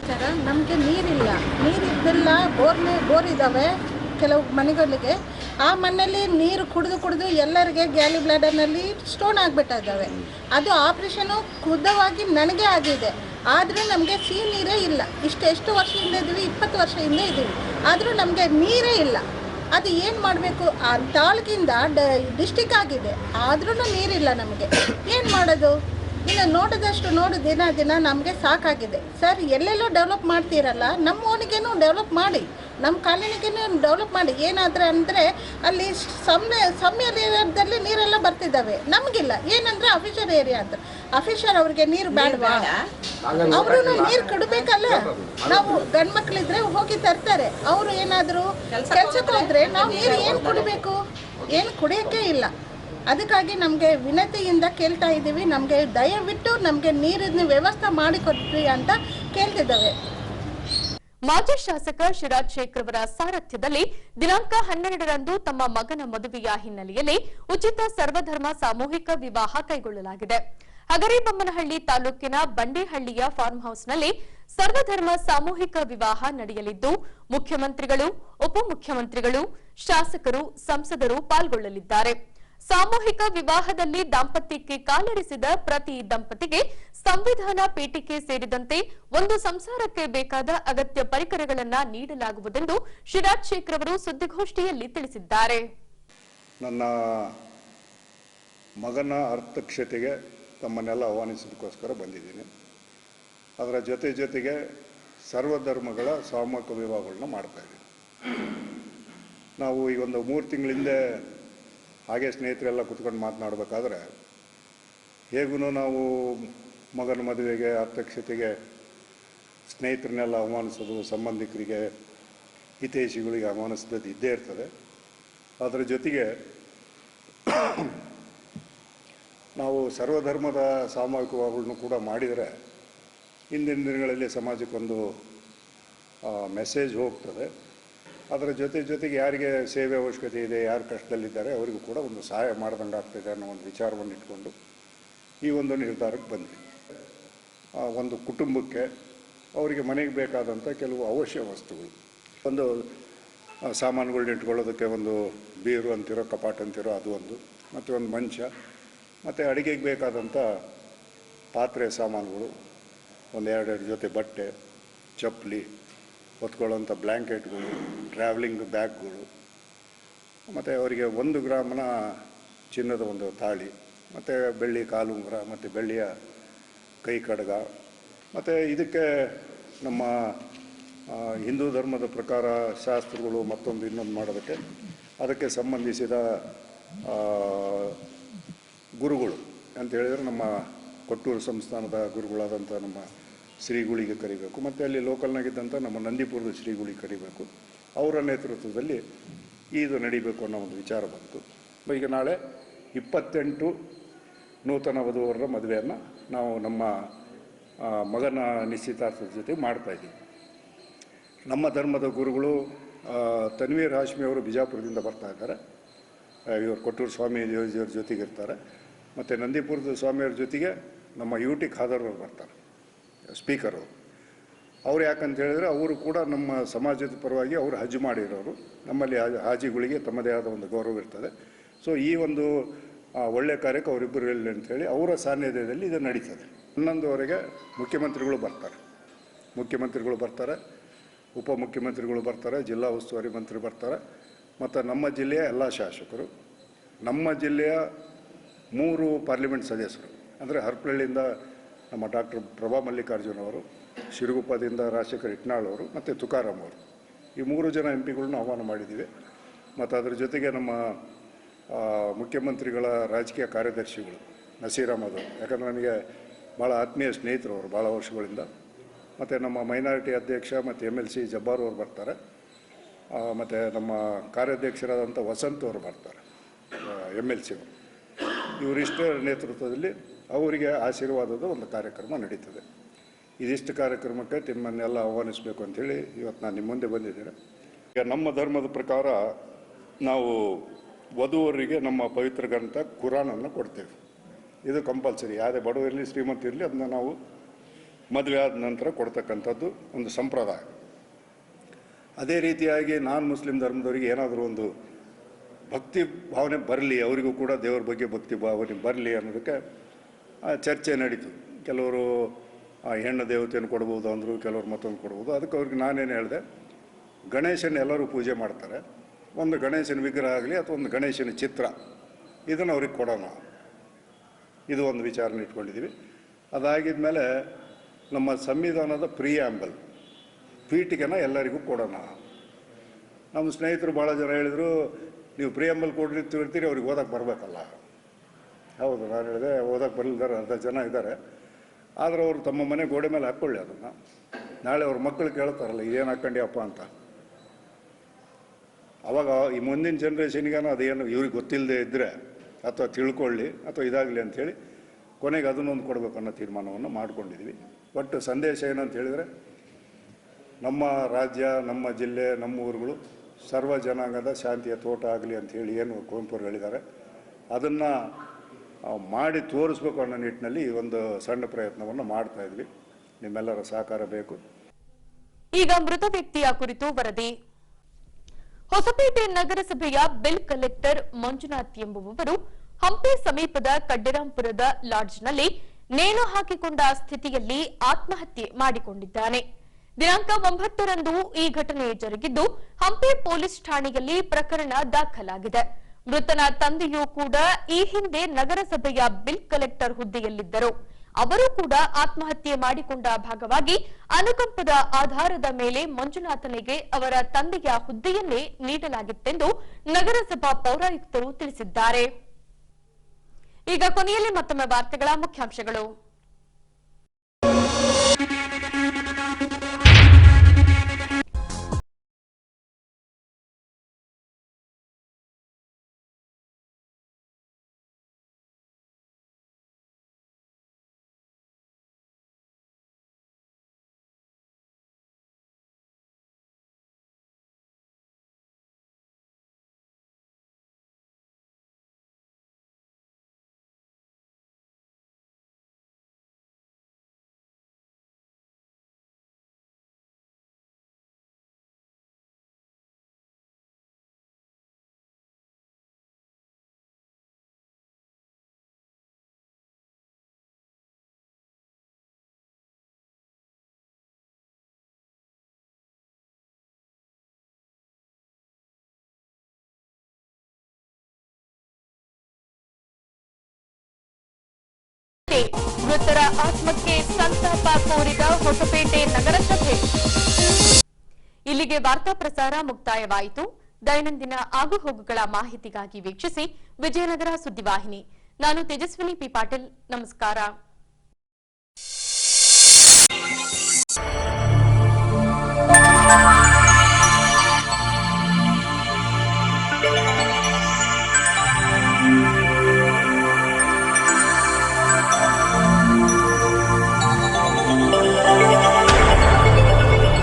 ಸರ, ನಮಗೆ ನೀರಿಲ್ಲ, ನೀರಿದ್ದಲ್ಲ. ಬೋರ್ ಇದ್ದಾವೆ ಕೆಲವು ಮನೆಗಳಿಗೆ. ಆ ಮನೆಯಲ್ಲಿ ನೀರು ಕುಡಿದು ಎಲ್ಲರಿಗೆ ಗ್ಯಾಲಿ ಬ್ಲಾಡರ್ನಲ್ಲಿ ಸ್ಟೋನ್ ಆಗಿಬಿಟ್ಟಿದ್ದಾವೆ. ಅದು ಆಪ್ರೇಷನು ಖುದ್ದವಾಗಿ ನನಗೆ ಆಗಿದೆ. ಆದರೂ ನಮಗೆ ಸಿಹಿ ನೀರೇ ಇಲ್ಲ. ಎಷ್ಟು ವರ್ಷದಿಂದ ಇದ್ದೀವಿ, 20 ವರ್ಷದಿಂದ ಇದ್ದೀವಿ, ಆದರೂ ನಮಗೆ ನೀರೇ ಇಲ್ಲ. ಅದು ಏನು ಮಾಡಬೇಕು? ಆ ತಾಲೂಕಿಂದ ಡಿಸ್ಟಿಕ್ ಆಗಿದೆ, ಆದ್ರೂ ನೀರಿಲ್ಲ ನಮಗೆ. ಏನು ಮಾಡೋದು? ಇನ್ನು ನೋಡಿದಷ್ಟು ದಿನ ನಮಗೆ ಸಾಕಾಗಿದೆ. ಸರ್, ಎಲ್ಲೆಲ್ಲೋ ಡೆವಲಪ್ ಮಾಡ್ತೀರಲ್ಲ, ನಮ್ಮ ಓಣಿಗೇನು ಡೆವಲಪ್ ಮಾಡಿ, ನಮ್ಮ ಕಾಲೋನಿಗೇನು ಡೆವಲಪ್ ಮಾಡಿ. ಏನಾದರೆ ಅಂದರೆ ಅಲ್ಲಿ ಸಮ್ಯ ಏರಿಯಾದಲ್ಲಿ ನೀರೆಲ್ಲ ಬರ್ತಿದ್ದಾವೆ, ನಮಗಿಲ್ಲ. ಏನಂದರೆ ಅಫಿಷಿಯಲ್ ಏರಿಯಾ ಅಂತ. ಅಫಿಷಿಯಲ್ ಅವ್ರಿಗೆ ನೀರು ಬೇಡವಾ? ಅವರು ನೀರು ಕೊಡಬೇಕಲ್ಲ. ನಾವು ಗಂಡು ಮಕ್ಕಳಿದ್ರೆ ಹೋಗಿ ತರ್ತಾರೆ. ಅವರು ಏನಾದರೂ ಕೆಲಸಕ್ಕೆ ಹೋದರೆ ನಾವು ನೀರು ಏನು ಕುಡಿಬೇಕು? ಏನು ಕುಡಿಯೋಕ್ಕೆ ಇಲ್ಲ. ಅದಕ್ಕಾಗಿ ನಮಗೆ ವಿನತಿಯಿಂದ ಕೇಳ್ತಾ ಇದ್ದೀವಿ, ನಮಗೆ ದಯವಿಟ್ಟು ನಮಗೆ ನೀರಿನ ವ್ಯವಸ್ಥೆ ಮಾಡಿಕೊಡ್ರಿ ಅಂತ ಕೇಳ್ತಿದ್ದಾವೆ. ಮಾಜಿ ಶಾಸಕ ಶಿರಾಜ್ ಶೇಖ್ ರವರ ಸಾರಥ್ಯದಲ್ಲಿ ದಿನಾಂಕ 12ರಂದು ತಮ್ಮ ಮಗನ ಮದುವೆಯ ಹಿನ್ನೆಲೆಯಲ್ಲಿ ಉಚಿತ ಸರ್ವಧರ್ಮ ಸಾಮೂಹಿಕ ವಿವಾಹ ಕೈಗೊಳ್ಳಲಾಗಿದೆ. ಹಗರಿಬೊಮ್ಮನಹಳ್ಳಿ ತಾಲೂಕಿನ ಬಂಡೇಹಳ್ಳಿಯ ಫಾರ್ಮ್ ಹೌಸ್ನಲ್ಲಿ ಸರ್ವಧರ್ಮ ಸಾಮೂಹಿಕ ವಿವಾಹ ನಡೆಯಲಿದ್ದು ಮುಖ್ಯಮಂತ್ರಿಗಳು, ಉಪಮುಖ್ಯಮಂತ್ರಿಗಳು, ಶಾಸಕರು, ಸಂಸದರು ಪಾಲ್ಗೊಳ್ಳಲಿದ್ದಾರೆ. ಸಾಮೂಹಿಕ ವಿವಾಹದಲ್ಲಿ ದಾಂಪತ್ಯಕ್ಕೆ ಕಾಲಿರಿಸಿದ ಪ್ರತಿ ದಂಪತಿಗೆ ಸಂವಿಧಾನ ಪೀಠಿಕೆ ಸೇರಿದಂತೆ ಒಂದು ಸಂಸಾರಕ್ಕೆ ಬೇಕಾದ ಅಗತ್ಯ ಪರಿಕರಗಳನ್ನು ನೀಡಲಾಗುವುದೆಂದು ಶಿರಾಜ್ ಶೇಖ್ ರವರು ಸುದ್ದಿಗೋಷ್ಠಿಯಲ್ಲಿ ತಿಳಿಸಿದ್ದಾರೆ. ನನ್ನ ಮಗನ ಅರ್ಥಕ್ಷತೆಗೆ ತಮ್ಮನ್ನೆಲ್ಲ ಆಹ್ವಾನಿಸೋದಕ್ಕೋಸ್ಕರ ಬಂದಿದ್ದೀನಿ. ಅದರ ಜೊತೆಗೆ ಸರ್ವಧರ್ಮಗಳ ಸಾಮೂಹಿಕ ವಿವಾಹಗಳನ್ನ ಮಾಡ್ತಾಯಿದ್ದೀನಿ. ನಾವು ಈಗ ಒಂದು 3 ತಿಂಗಳಿಂದ ಹಾಗೆ ಸ್ನೇಹಿತರೆಲ್ಲ ಕೂತ್ಕೊಂಡು ಮಾತನಾಡಬೇಕಾದ್ರೆ ಹೇಗೂ ನಾವು ಮಗನ ಮದುವೆಗೆ ಅಧ್ಯಕ್ಷತೆಗೆ ಸ್ನೇಹಿತರನ್ನೆಲ್ಲ ಆಹ್ವಾನಿಸೋದು, ಸಂಬಂಧಿಕರಿಗೆ ಹಿತೈಷಿಗಳಿಗೆ ಆಹ್ವಾನಿಸೋದು ಇದ್ದೇ ಇರ್ತದೆ. ಅದರ ಜೊತೆಗೆ ನಾವು ಸರ್ವಧರ್ಮದ ಸಾಮೂಹಿಕಗಳನ್ನು ಕೂಡ ಮಾಡಿದರೆ ಹಿಂದಿನ ದಿನಗಳಲ್ಲಿ ಸಮಾಜಕ್ಕೊಂದು ಮೆಸೇಜ್ ಹೋಗ್ತದೆ. ಅದರ ಜೊತೆಗೆ ಯಾರಿಗೆ ಸೇವೆ ಅವಶ್ಯಕತೆ ಇದೆ, ಯಾರು ಕಷ್ಟದಲ್ಲಿದ್ದಾರೆ ಅವರಿಗೂ ಕೂಡ ಒಂದು ಸಹಾಯ ಮಾಡ್ದಂಗೆ ಆಗ್ತದೆ ಅನ್ನೋ ಒಂದು ವಿಚಾರವನ್ನು ಇಟ್ಕೊಂಡು ಈ ಒಂದು ನಿರ್ಧಾರಕ್ಕೆ ಬಂದ್ವಿ. ಒಂದು ಕುಟುಂಬಕ್ಕೆ ಅವರಿಗೆ ಮನೆಗೆ ಬೇಕಾದಂಥ ಕೆಲವು ಅವಶ್ಯ ವಸ್ತುಗಳು, ಒಂದು ಸಾಮಾನುಗಳನ್ನ ಇಟ್ಕೊಳ್ಳೋದಕ್ಕೆ ಒಂದು ಬೀರು ಅಂತಿರೋ, ಕಪಾಟ್ ಅಂತಿರೋ ಅದು ಒಂದು, ಮತ್ತು ಒಂದು ಮಂಚ, ಮತ್ತು ಅಡುಗೆಗೆ ಬೇಕಾದಂಥ ಪಾತ್ರೆ ಸಾಮಾನುಗಳು, ಒಂದು 2 ಜೊತೆ ಬಟ್ಟೆ, ಚಪ್ಪಲಿ, ಹೊತ್ಕೊಳ್ಳೋಂಥ ಬ್ಲ್ಯಾಂಕೆಟ್ಗಳು, ಟ್ರಾವೆಲಿಂಗ್ ಬ್ಯಾಗ್ಗಳು, ಮತ್ತು ಅವರಿಗೆ 1 ಗ್ರಾಮ್ನ ಚಿನ್ನದ ಒಂದು ತಾಳಿ, ಮತ್ತು ಬೆಳ್ಳಿ ಕಾಲುಂಗುರ, ಮತ್ತು ಬೆಳ್ಳಿಯ ಕೈ ಕಡಗ. ಮತ್ತು ಇದಕ್ಕೆ ನಮ್ಮ ಹಿಂದೂ ಧರ್ಮದ ಪ್ರಕಾರ ಶಾಸ್ತ್ರಗಳು ಮತ್ತೊಂದು ಇನ್ನೊಂದು ಮಾಡೋದಕ್ಕೆ ಅದಕ್ಕೆ ಸಂಬಂಧಿಸಿದ ಗುರುಗಳು ಅಂತ ಹೇಳಿದರೆ ನಮ್ಮ ಕೊಟ್ಟೂರು ಸಂಸ್ಥಾನದ ಗುರುಗಳಾದಂಥ ನಮ್ಮ ಶ್ರೀಗಳಿಗೆ ಕರಿಬೇಕು, ಮತ್ತು ಅಲ್ಲಿ ಲೋಕಲ್ನಾಗಿದ್ದಂಥ ನಮ್ಮ ನಂದಿಪುರದ ಶ್ರೀಗಳಿಗೆ ಕರಿಬೇಕು. ಅವರ ನೇತೃತ್ವದಲ್ಲಿ ಇದು ನಡಿಬೇಕು ಅನ್ನೋ ಒಂದು ವಿಚಾರ ಬಂತು. ಈಗ ನಾಳೆ 28 ನೂತನ ವಧುವರರ ಮದುವೆಯನ್ನು ನಾವು ನಮ್ಮ ಮಗನ ನಿಶ್ಚಿತಾರ್ಥದ ಜೊತೆ ಮಾಡ್ತಾಯಿದ್ದೀವಿ. ನಮ್ಮ ಧರ್ಮದ ಗುರುಗಳು ತನ್ವೀರ್ ಹಾಶ್ಮಿ ಅವರು ಬಿಜಾಪುರದಿಂದ ಬರ್ತಾ ಇದ್ದಾರೆ. ಇವರು ಕೊಟ್ಟೂರು ಸ್ವಾಮಿ ದೇವಜಿಯವ್ರ ಜೊತೆಗಿರ್ತಾರೆ. ಮತ್ತು ನಂದಿಪುರದ ಸ್ವಾಮಿಯವ್ರ ಜೊತೆಗೆ ನಮ್ಮ UT ಖಾದರ್ ಅವರು ಬರ್ತಾರೆ, ಸ್ಪೀಕರು. ಅವ್ರು ಯಾಕಂತ ಹೇಳಿದ್ರೆ ಅವರು ಕೂಡ ನಮ್ಮ ಸಮಾಜದ ಪರವಾಗಿ ಅವರು ಹಜ್ ಮಾಡಿರೋರು. ನಮ್ಮಲ್ಲಿ ಹಾಜಿಗಳಿಗೆ ತಮ್ಮದೇ ಆದ ಒಂದು ಗೌರವ ಇರ್ತದೆ. ಸೊ ಈ ಒಂದು ಒಳ್ಳೆಯ ಕಾರ್ಯಕ್ಕೆ ಅವರಿಬ್ಬರು ಇರಲಿ ಅಂಥೇಳಿ ಅವರ ಸಾನ್ನಿಧ್ಯದಲ್ಲಿ ಇದು ನಡೀತದೆ. 11ವರೆಗೆ ಮುಖ್ಯಮಂತ್ರಿಗಳು ಬರ್ತಾರೆ, ಉಪಮುಖ್ಯಮಂತ್ರಿಗಳು ಬರ್ತಾರೆ, ಜಿಲ್ಲಾ ಉಸ್ತುವಾರಿ ಮಂತ್ರಿ ಬರ್ತಾರೆ, ಮತ್ತು ನಮ್ಮ ಜಿಲ್ಲೆಯ ಎಲ್ಲ ಶಾಸಕರು, ನಮ್ಮ ಜಿಲ್ಲೆಯ 3 ಪಾರ್ಲಿಮೆಂಟ್ ಸದಸ್ಯರು ಅಂದರೆ ಹರಪನಹಳ್ಳಿಯಿಂದ ನಮ್ಮ ಡಾಕ್ಟರ್ ಪ್ರಭಾ ಮಲ್ಲಿಕಾರ್ಜುನ್ ಅವರು, ಶಿರಗುಪ್ಪದಿಂದ ರಾಜಶೇಖರ್ ಇಟ್ನಾಳ್ ಅವರು, ಮತ್ತು ತುಕಾರಾಮ್ ಅವರು, ಈ 3 ಜನ MP ಗಳನ್ನ ಆಹ್ವಾನ ಮಾಡಿದ್ದೀವಿ. ಮತ್ತು ಅದರ ಜೊತೆಗೆ ನಮ್ಮ ಮುಖ್ಯಮಂತ್ರಿಗಳ ರಾಜಕೀಯ ಕಾರ್ಯದರ್ಶಿಗಳು ನಸೀರ್ ಅಹಮದ್, ಯಾಕಂದರೆ ನನಗೆ ಭಾಳ ಆತ್ಮೀಯ ಸ್ನೇಹಿತರು ಅವರು ಭಾಳ ವರ್ಷಗಳಿಂದ. ಮತ್ತು ನಮ್ಮ ಮೈನಾರಿಟಿ ಅಧ್ಯಕ್ಷ ಮತ್ತು MLC ಜಬ್ಬಾರ್ ಅವರು ಬರ್ತಾರೆ, ಮತ್ತು ನಮ್ಮ ಕಾರ್ಯಾಧ್ಯಕ್ಷರಾದಂಥ ವಸಂತ್ ಅವರು ಬರ್ತಾರೆ, MLC ಅವರು. ಇವರಿಷ್ಟರ ನೇತೃತ್ವದಲ್ಲಿ ಅವರಿಗೆ ಆಶೀರ್ವಾದದ ಒಂದು ಕಾರ್ಯಕ್ರಮ ನಡೀತದೆ. ಇದಿಷ್ಟು ಕಾರ್ಯಕ್ರಮಕ್ಕೆ ನಿಮ್ಮನ್ನೆಲ್ಲ ಆಹ್ವಾನಿಸಬೇಕು ಅಂಥೇಳಿ ಇವತ್ತು ನಾನು ನಿಮ್ಮ ಮುಂದೆ ಬಂದಿದ್ದೇನೆ. ಈಗ ನಮ್ಮ ಧರ್ಮದ ಪ್ರಕಾರ ನಾವು ವಧುವರಿಗೆ ನಮ್ಮ ಪವಿತ್ರ ಗ್ರಂಥ ಕುರಾನನ್ನು ಕೊಡ್ತೇವೆ. ಇದು ಕಂಪಲ್ಸರಿ, ಯಾವುದೇ ಬಡವ ಇರಲಿ ಶ್ರೀಮಂತ ಇರಲಿ ಅದನ್ನ ನಾವು ಮದುವೆ ಆದ ನಂತರ ಕೊಡ್ತಕ್ಕಂಥದ್ದು ಒಂದು ಸಂಪ್ರದಾಯ. ಅದೇ ರೀತಿಯಾಗಿ ನಾನ್ ಮುಸ್ಲಿಂ ಧರ್ಮದವರಿಗೆ ಏನಾದರೂ ಒಂದು ಭಕ್ತಿ ಭಾವನೆ ಬರಲಿ, ಅವರಿಗೂ ಕೂಡ ದೇವರ ಬಗ್ಗೆ ಭಕ್ತಿ ಭಾವನೆ ಬರಲಿ ಅನ್ನೋದಕ್ಕೆ ಚರ್ಚೆ ನಡೀತು. ಕೆಲವರು ಹೆಣ್ಣು ದೇವತೆಯನ್ನು ಕೊಡ್ಬೋದು ಅಂದರು, ಕೆಲವರು ಮತ್ತೊಂದು ಕೊಡ್ಬೋದು. ಅದಕ್ಕೆ ಅವ್ರಿಗೆ ನಾನೇನು ಹೇಳಿದೆ, ಗಣೇಶನ ಎಲ್ಲರೂ ಪೂಜೆ ಮಾಡ್ತಾರೆ, ಒಂದು ಗಣೇಶನ ವಿಗ್ರಹ ಆಗಲಿ ಅಥವಾ ಒಂದು ಗಣೇಶನ ಚಿತ್ರ ಇದನ್ನು ಅವ್ರಿಗೆ ಕೊಡೋಣ, ಇದು ಒಂದು ವಿಚಾರನ ಇಟ್ಕೊಂಡಿದ್ದೀವಿ. ಅದಾಗಿದ ಮೇಲೆ ನಮ್ಮ ಸಂವಿಧಾನದ ಪ್ರಿಯಾಂಬಲ್ ಪೀಠಿಕೆನ ಎಲ್ಲರಿಗೂ ಕೊಡೋಣ. ನಮ್ಮ ಸ್ನೇಹಿತರು ಭಾಳ ಜನ ಹೇಳಿದರು, ನೀವು ಪ್ರಿಯಾಂಬಲ್ ಕೊಡ್ತೀರಿ ಅವ್ರಿಗೆ ಓದಕ್ಕೆ ಬರಬೇಕಲ್ಲ. ಹೌದು, ನಾನು ಹೇಳಿದೆ ಓದಕ್ಕೆ ಬರಲಿದ್ದಾರೆ ಅರ್ಧ ಜನ ಇದ್ದಾರೆ, ಆದರೆ ಅವರು ತಮ್ಮ ಮನೆ ಗೋಡೆ ಮೇಲೆ ಹಾಕ್ಕೊಳ್ಳಿ ಅದನ್ನು. ನಾಳೆ ಅವ್ರ ಮಕ್ಕಳು ಕೇಳ್ತಾರಲ್ಲ ಇದೇನು ಹಾಕ್ಕೊಂಡಿಯಪ್ಪ ಅಂತ. ಅವಾಗ ಈ ಮುಂದಿನ ಜನ್ರೇಷನ್ಗೇನೋ ಅದೇನು ಇವ್ರಿಗೆ ಗೊತ್ತಿಲ್ಲದೆ ಇದ್ದರೆ ಅಥವಾ ತಿಳ್ಕೊಳ್ಳಿ ಅಥವಾ ಇದಾಗಲಿ ಅಂಥೇಳಿ ಕೊನೆಗೆ ಅದನ್ನೊಂದು ಕೊಡಬೇಕು ಅನ್ನೋ ತೀರ್ಮಾನವನ್ನು ಮಾಡ್ಕೊಂಡಿದ್ವಿ. ಒಟ್ಟು ಸಂದೇಶ ಏನಂತ ಹೇಳಿದರೆ, ನಮ್ಮ ರಾಜ್ಯ, ನಮ್ಮ ಜಿಲ್ಲೆ, ನಮ್ಮ ಊರುಗಳು ಸರ್ವ ಜನಾಂಗದ ಶಾಂತಿಯ ತೋಟ ಆಗಲಿ ಅಂಥೇಳಿ ಏನು ಕುವೆಂಪುರು ಹೇಳಿದ್ದಾರೆ, ಅದನ್ನು ಮಾಡಿ ತೋರಿಸ್ಬೇಕು ಅನ್ನೋ ನಿಟ್ಟಿನಲ್ಲಿ ಈ ಒಂದು ಸಣ್ಣ ಪ್ರಯತ್ನವನ್ನು ಮಾಡ್ತಾ ಇದ್ವಿ. ನಿಮ್ಮೆಲ್ಲರ ಸಹಕಾರ ಬೇಕು. ಈಗ ಮೃತ ವ್ಯಕ್ತಿಯ ಕುರಿತು ವರದಿ. ಹೊಸಪೇಟೆ ನಗರಸಭೆಯ ಬಿಲ್ ಕಲೆಕ್ಟರ್ ಮಂಜುನಾಥ್ ಎಂಬುವವರು ಹಂಪಿ ಸಮೀಪದ ಕಡ್ಡಿರಾಂಪುರದ ಲಾಡ್ಜ್ನಲ್ಲಿ ನೇಣು ಹಾಕಿಕೊಂಡ ಸ್ಥಿತಿಯಲ್ಲಿ ಆತ್ಮಹತ್ಯೆ ಮಾಡಿಕೊಂಡಿದ್ದಾನೆ. ದಿನಾಂಕ 9ರಂದು ಈ ಘಟನೆ ಜರುಗಿದ್ದು ಹಂಪಿ ಪೊಲೀಸ್ ಠಾಣೆಯಲ್ಲಿ ಪ್ರಕರಣ ದಾಖಲಾಗಿದೆ. ಮೃತನ ತಂದೆಯೂ ಕೂಡ ಈ ಹಿಂದೆ ನಗರಸಭೆಯ ಬಿಲ್ ಕಲೆಕ್ಟರ್ ಹುದ್ದೆಯಲ್ಲಿದ್ದರು. ಅವರು ಕೂಡ ಆತ್ಮಹತ್ಯೆ ಮಾಡಿಕೊಂಡ ಭಾಗವಾಗಿ ಅನುಕಂಪದ ಆಧಾರದ ಮೇಲೆ ಮಂಜುನಾಥನಿಗೆ ಅವರ ತಂದೆಯ ಹುದ್ದೆಯನ್ನೇ ನೀಡಲಾಗಿತ್ತೆಂದು ನಗರಸಭಾ ಪೌರಾಯುಕ್ತರು ತಿಳಿಸಿದ್ದಾರೆ. ಈಗ ಕೊನೆಯಲ್ಲಿ ಮತ್ತೊಮ್ಮೆ ವಾರ್ತೆಗಳ ಮುಖ್ಯಾಂಶಗಳು. ಮೃತರ ಆತ್ಮಕ್ಕೆ ಸಂತಾಪ ಕೋರಿದ ಹೊಸಪೇಟೆ ನಗರಸಭೆ. ಇಲ್ಲಿಗೆ ವಾರ್ತಾ ಪ್ರಸಾರ ಮುಕ್ತಾಯವಾಯಿತು. ದೈನಂದಿನ ಆಗುಹೋಗುಗಳ ಮಾಹಿತಿಗಾಗಿ ವೀಕ್ಷಿಸಿ ವಿಜಯನಗರ ಸುದ್ದಿವಾಹಿನಿ. ನಾನು ತೇಜಸ್ವಿನಿ ಪಿ ಪಾಟೀಲ್. ನಮಸ್ಕಾರ.